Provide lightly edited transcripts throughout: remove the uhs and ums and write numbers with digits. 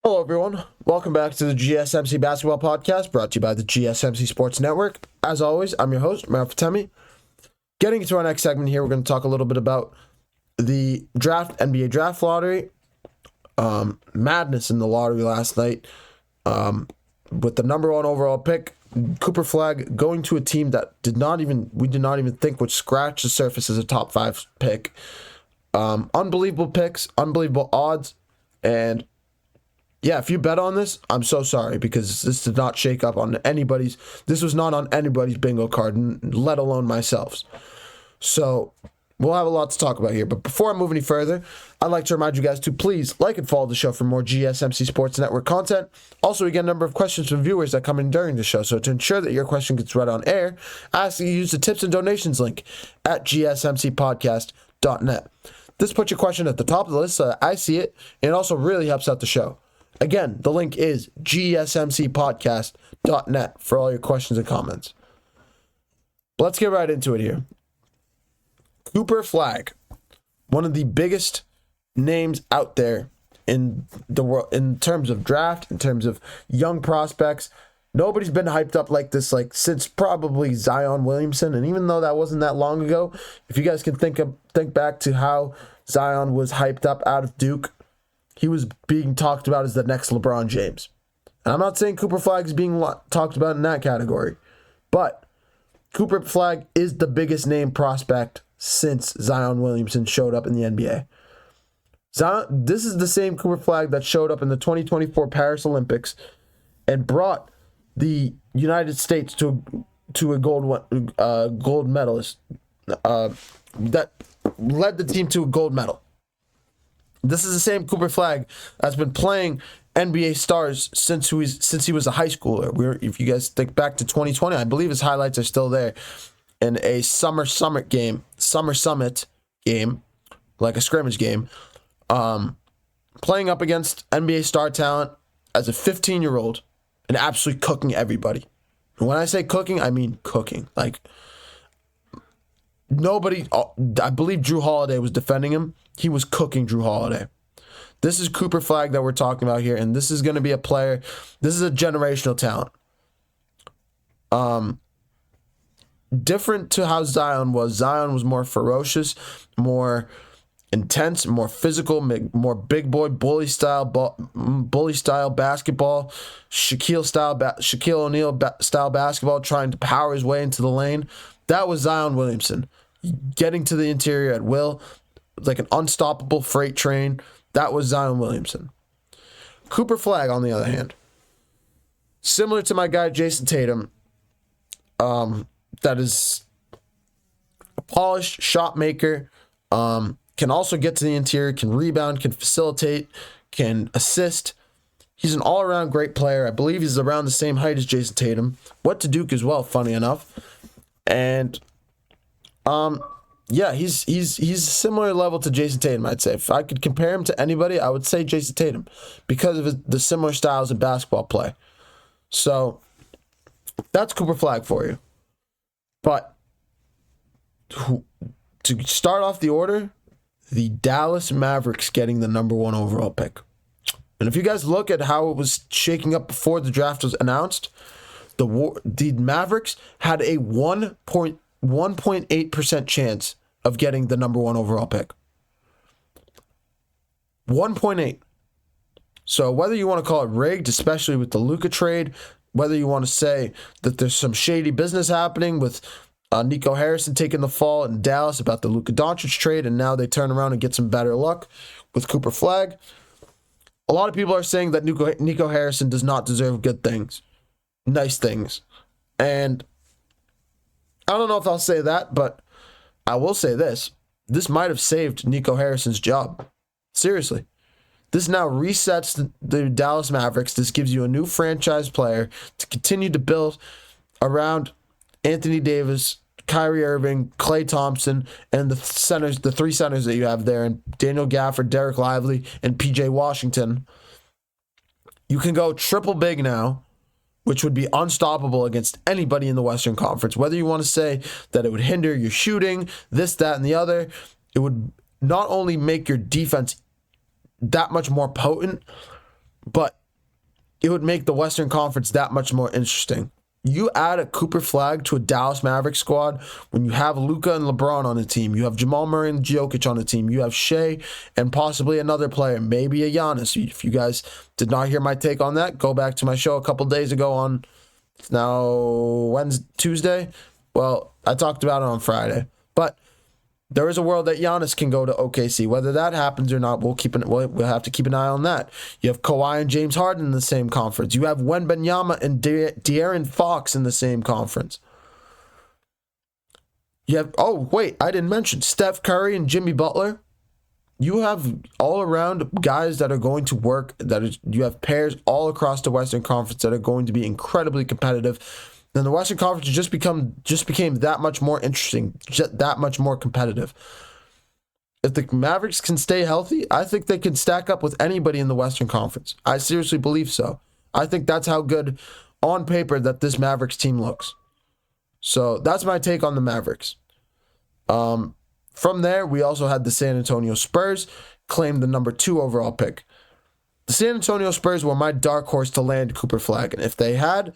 Hello, everyone. Welcome back to the GSMC Basketball Podcast, brought to you by the GSMC Sports Network. As always, I'm your host, Mavs. Getting into our next segment here, we're going to talk a little bit about the NBA draft lottery, madness in the lottery last night, with the number one overall pick, Cooper Flagg, going to a team that we did not even think would scratch the surface as a top 5 pick. Unbelievable picks, unbelievable odds, and yeah, if you bet on this, I'm so sorry, because this did not shake up on this was not on anybody's bingo card, let alone myself's. So we'll have a lot to talk about here. But before I move any further, I'd like to remind you guys to please like and follow the show for more GSMC Sports Network content. Also, we get a number of questions from viewers that come in during the show. So to ensure that your question gets read on air, I ask that you use the tips and donations link at gsmcpodcast.net. This puts your question at the top of the list so that I see it, and it also really helps out the show. Again, the link is gsmcpodcast.net for all your questions and comments. Let's get right into it here. Cooper Flagg, one of the biggest names out there in the world in terms of draft, in terms of young prospects. Nobody's been hyped up like this since probably Zion Williamson, and even though that wasn't that long ago, if you guys can think back to how Zion was hyped up out of Duke, he was being talked about as the next LeBron James. And I'm not saying Cooper Flagg is being talked about in that category, but Cooper Flagg is the biggest name prospect since Zion Williamson showed up in the NBA. This is the same Cooper Flagg that showed up in the 2024 Paris Olympics and brought the United States to a gold medalist that led the team to a gold medal. This is the same Cooper Flagg that's been playing NBA stars since he was a high schooler. If you guys think back to 2020, I believe his highlights are still there in a summer summit game, like a scrimmage game, playing up against NBA star talent as a 15-year-old and absolutely cooking everybody. And when I say cooking, I mean cooking. Like, nobody, I believe Drew Holiday was defending him. He was cooking Drew Holiday. This is Cooper Flagg that we're talking about here, and this is going to be a player. This is a generational talent. Different to how Zion was. Zion was more ferocious, more intense, more physical, more big boy bully style basketball, Shaquille O'Neal style basketball, trying to power his way into the lane. That was Zion Williamson, getting to the interior at will, like an unstoppable freight train. That was Zion Williamson. Cooper Flagg, on the other hand, similar to my guy Jason Tatum, that is a polished shot maker, can also get to the interior, can rebound, can facilitate, can assist. He's an all-around great player. I believe he's around the same height as Jason Tatum. Went to Duke as well, funny enough. And yeah, he's a similar level to Jason Tatum, I'd say. If I could compare him to anybody, I would say Jason Tatum because of the similar styles of basketball play. So that's Cooper Flagg for you. But to start off the order, the Dallas Mavericks getting the number one overall pick. And if you guys look at how it was shaking up before the draft was announced, the Mavericks had a 1.8% chance of getting the number one overall pick. 1.8. So whether you want to call it rigged, especially with the Luka trade, whether you want to say that there's some shady business happening with Nico Harrison taking the fall in Dallas about the Luka Dončić trade, and now they turn around and get some better luck with Cooper Flagg. A lot of people are saying that Nico Harrison does not deserve good things, nice things. And I don't know if I'll say that, but I will say this. This might have saved Nico Harrison's job. Seriously. This now resets the Dallas Mavericks. This gives you a new franchise player to continue to build around Anthony Davis, Kyrie Irving, Klay Thompson, and the three centers that you have there, and Daniel Gafford, Derek Lively, and PJ Washington. You can go triple big now, which would be unstoppable against anybody in the Western Conference. Whether you want to say that it would hinder your shooting, this, that, and the other, it would not only make your defense that much more potent, but it would make the Western Conference that much more interesting. You add a Cooper Flagg to a Dallas Mavericks squad when you have Luka and LeBron on the team. You have Jamal Murray and Jokic on the team. You have Shea and possibly another player, maybe a Giannis. If you guys did not hear my take on that, go back to my show a couple days ago on, it's now Tuesday. Well, I talked about it on Friday. But there is a world that Giannis can go to OKC. Whether that happens or not, we'll have to keep an eye on that. You have Kawhi and James Harden in the same conference. You have Wembanyama and De'Aaron Fox in the same conference. You have, I didn't mention Steph Curry and Jimmy Butler. You have all around guys that are going to work. You have pairs all across the Western Conference that are going to be incredibly competitive. Then the Western Conference just became that much more interesting, that much more competitive. If the Mavericks can stay healthy, I think they can stack up with anybody in the Western Conference. I seriously believe so. I think that's how good on paper that this Mavericks team looks. So that's my take on the Mavericks. From there, we also had the San Antonio Spurs claim the number 2 overall pick. The San Antonio Spurs were my dark horse to land Cooper Flagg, and if they had,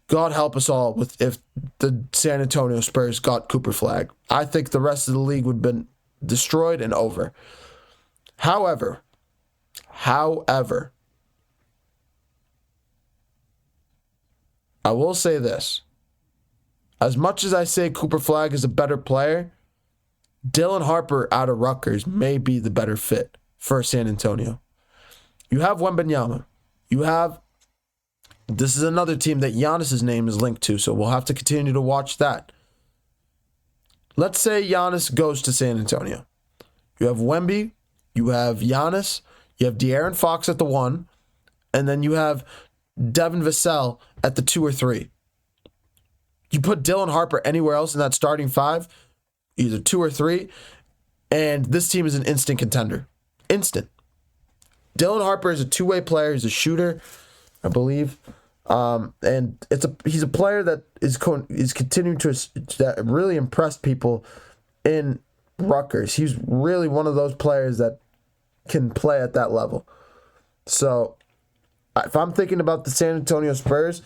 God help us all if the San Antonio Spurs got Cooper Flagg. I think the rest of the league would have been destroyed and over. However, I will say this. As much as I say Cooper Flagg is a better player, Dylan Harper out of Rutgers may be the better fit for San Antonio. You have Wembanyama. This is another team that Giannis' name is linked to, so we'll have to continue to watch that. Let's say Giannis goes to San Antonio. You have Wemby, you have Giannis, you have De'Aaron Fox at the 1, and then you have Devin Vassell at the 2 or 3. You put Dylan Harper anywhere else in that starting 5, either 2 or 3, and this team is an instant contender. Instant. Dylan Harper is a two-way player. He's a shooter, I believe. And he's a player that is continuing that really impressed people in Rutgers. He's really one of those players that can play at that level. So if I'm thinking about the San Antonio Spurs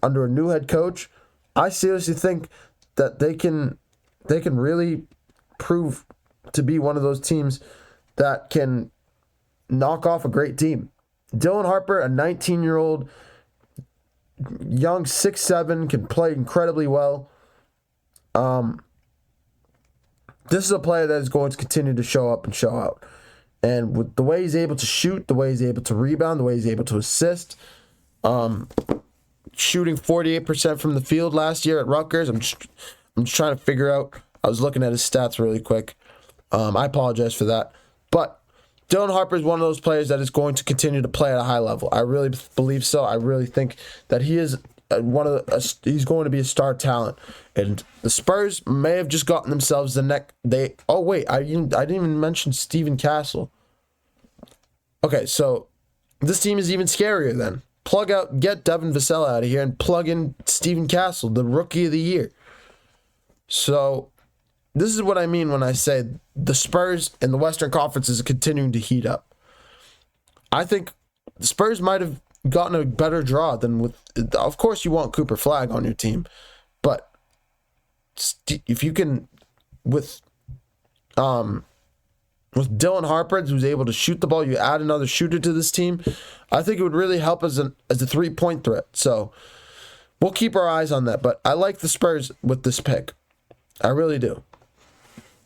under a new head coach, I seriously think that they can really prove to be one of those teams that can knock off a great team. Dylan Harper, a 19-year-old, young 6'7", can play incredibly well. This is a player that is going to continue to show up and show out. And with the way he's able to shoot, the way he's able to rebound, the way he's able to assist, shooting 48% from the field last year at Rutgers. I'm just trying to figure out. I was looking at his stats really quick. I apologize for that. But Dylan Harper is one of those players that is going to continue to play at a high level. I really believe so. I really think that he is he's going to be a star talent. And the Spurs may have just gotten themselves the neck. I didn't even mention Steven Castle. Okay, so this team is even scarier then. Get Devin Vassell out of here and plug in Steven Castle, the rookie of the year. So this is what I mean when I say the Spurs and the Western Conference is continuing to heat up. I think the Spurs might have gotten a better draw than with. Of course, you want Cooper Flagg on your team, but if you can with Dylan Harper, who's able to shoot the ball, you add another shooter to this team. I think it would really help as a 3-point threat. So we'll keep our eyes on that. But I like the Spurs with this pick. I really do.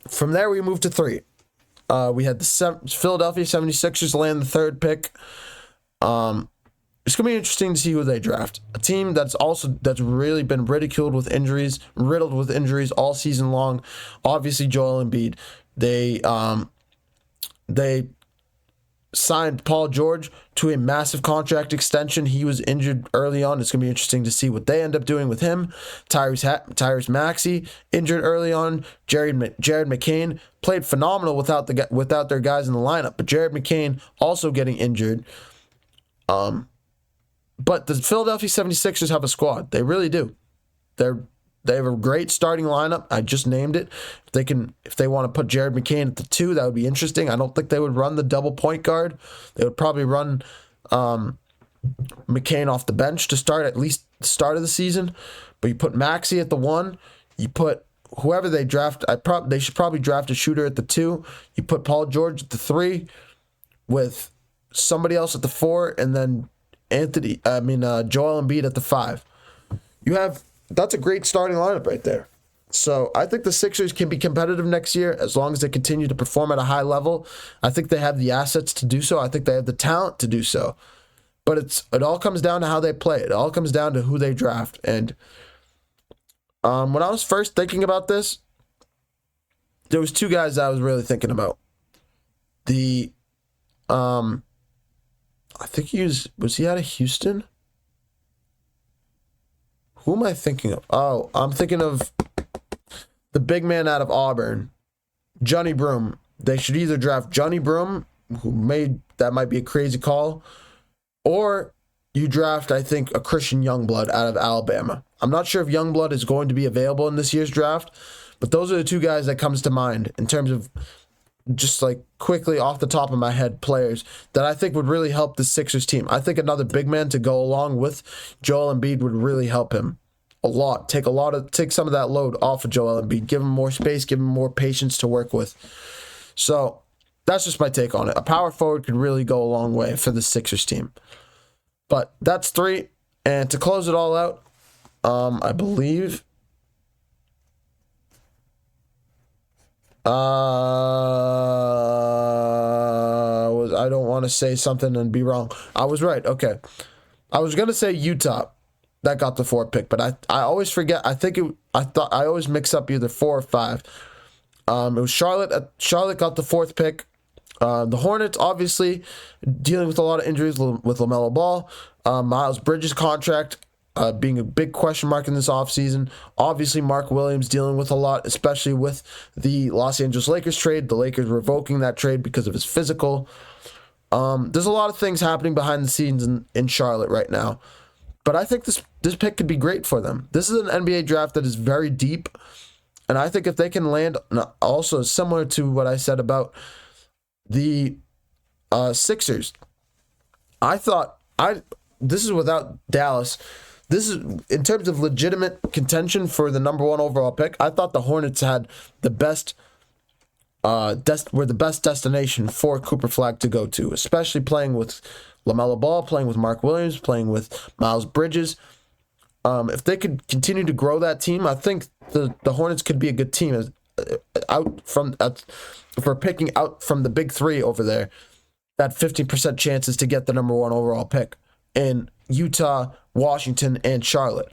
From there, we move to 3. We had the Philadelphia 76ers land the 3rd pick. It's going to be interesting to see who they draft. A team that's really been riddled with injuries all season long. Obviously, Joel Embiid. They signed Paul George to a massive contract extension. He was injured early on. It's going to be interesting to see what they end up doing with him. Tyrese Maxey injured early on. Jared McCain played phenomenal without their guys in the lineup, but Jared McCain also getting injured. But the Philadelphia 76ers have a squad. They really do. They have a great starting lineup. I just named it. If they want to put Jared McCain at the 2, that would be interesting. I don't think they would run the double point guard. They would probably run McCain off the bench to start at least the start of the season, but you put Maxey at the 1, you put whoever they draft. They should probably draft a shooter at the 2. You put Paul George at the 3 with somebody else at the 4, and then Joel Embiid at the 5. That's a great starting lineup right there. So I think the Sixers can be competitive next year as long as they continue to perform at a high level. I think they have the assets to do so. I think they have the talent to do so. But it all comes down to how they play. It all comes down to who they draft. And when I was first thinking about this, there was 2 guys that I was really thinking about. I think was he out of Houston? Who am I thinking of? Oh, I'm thinking of the big man out of Auburn, Johnny Broom. They should either draft Johnny Broom, that might be a crazy call, or you draft, I think, a Christian Youngblood out of Alabama. I'm not sure if Youngblood is going to be available in this year's draft, but those are the 2 guys that comes to mind in terms of just like quickly off the top of my head players that I think would really help the Sixers team. I think another big man to go along with Joel Embiid would really help him a lot. Take some of that load off of Joel Embiid. Give him more space, give him more patience to work with. So that's just my take on it. A power forward could really go a long way for the Sixers team. But that's 3. And to close it all out, I believe I don't want to say something and be wrong. I was right. Okay. I was going to say Utah that got the 4 pick, but I always forget. I always mix up either 4 or 5. It was Charlotte. Charlotte got the 4th pick. The Hornets, obviously, dealing with a lot of injuries with LaMelo Ball. Miles Bridges' contract being a big question mark in this offseason. Obviously, Mark Williams dealing with a lot, especially with the Los Angeles Lakers trade. The Lakers revoking that trade because of his physical. There's a lot of things happening behind the scenes in Charlotte right now. But I think this pick could be great for them. This is an NBA draft that is very deep. And I think if they can land, also similar to what I said about the Sixers, this is without Dallas. This is in terms of legitimate contention for the number 1 overall pick. I thought the Hornets had the best, were the best destination for Cooper Flagg to go to, especially playing with LaMelo Ball, playing with Mark Williams, playing with Miles Bridges. If they could continue to grow that team, I think the Hornets could be a good team. If we're picking out from the big 3 over there, that 15% chances to get the number 1 overall pick in Utah, Washington, and Charlotte.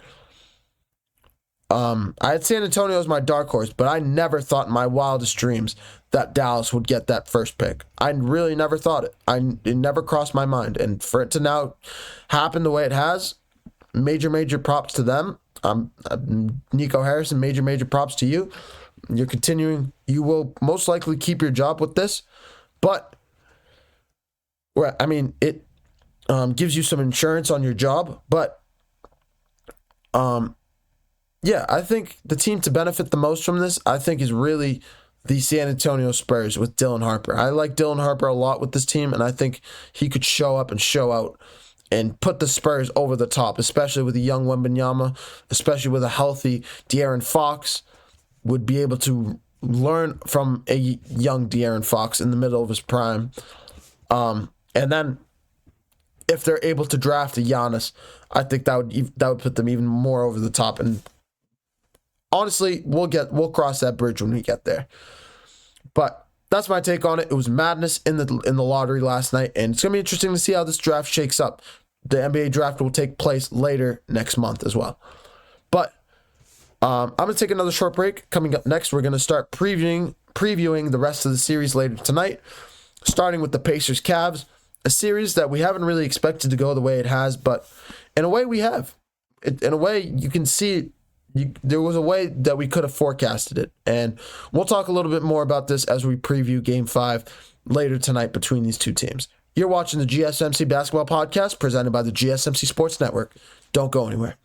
I had San Antonio as my dark horse, but I never thought in my wildest dreams that Dallas would get that 1st pick. I really never thought it. It never crossed my mind. And for it to now happen the way it has, major props to them. Nico Harrison, major props to you. You're continuing. You will most likely keep your job with this, but it gives you some insurance on your job. But I think the team to benefit the most from this, I think, is really the San Antonio Spurs with Dylan Harper. I like Dylan Harper a lot with this team, and I think he could show up and show out and put the Spurs over the top, especially with a young Wembanyama, especially with a healthy De'Aaron Fox. Would be able to learn from a young De'Aaron Fox in the middle of his prime. And then if they're able to draft a Giannis, I think that would put them even more over the top. And honestly, we'll cross that bridge when we get there. But that's my take on it. It was madness in the lottery last night, and it's gonna be interesting to see how this draft shakes up. The NBA draft will take place later next month as well. But I'm going to take another short break. Coming up next, we're going to start previewing the rest of the series later tonight, starting with the Pacers-Cavs, a series that we haven't really expected to go the way it has, but in a way we have. In a way, you can see there was a way that we could have forecasted it, and we'll talk a little bit more about this as we preview Game 5 later tonight between these 2 teams. You're watching the GSMC Basketball Podcast presented by the GSMC Sports Network. Don't go anywhere.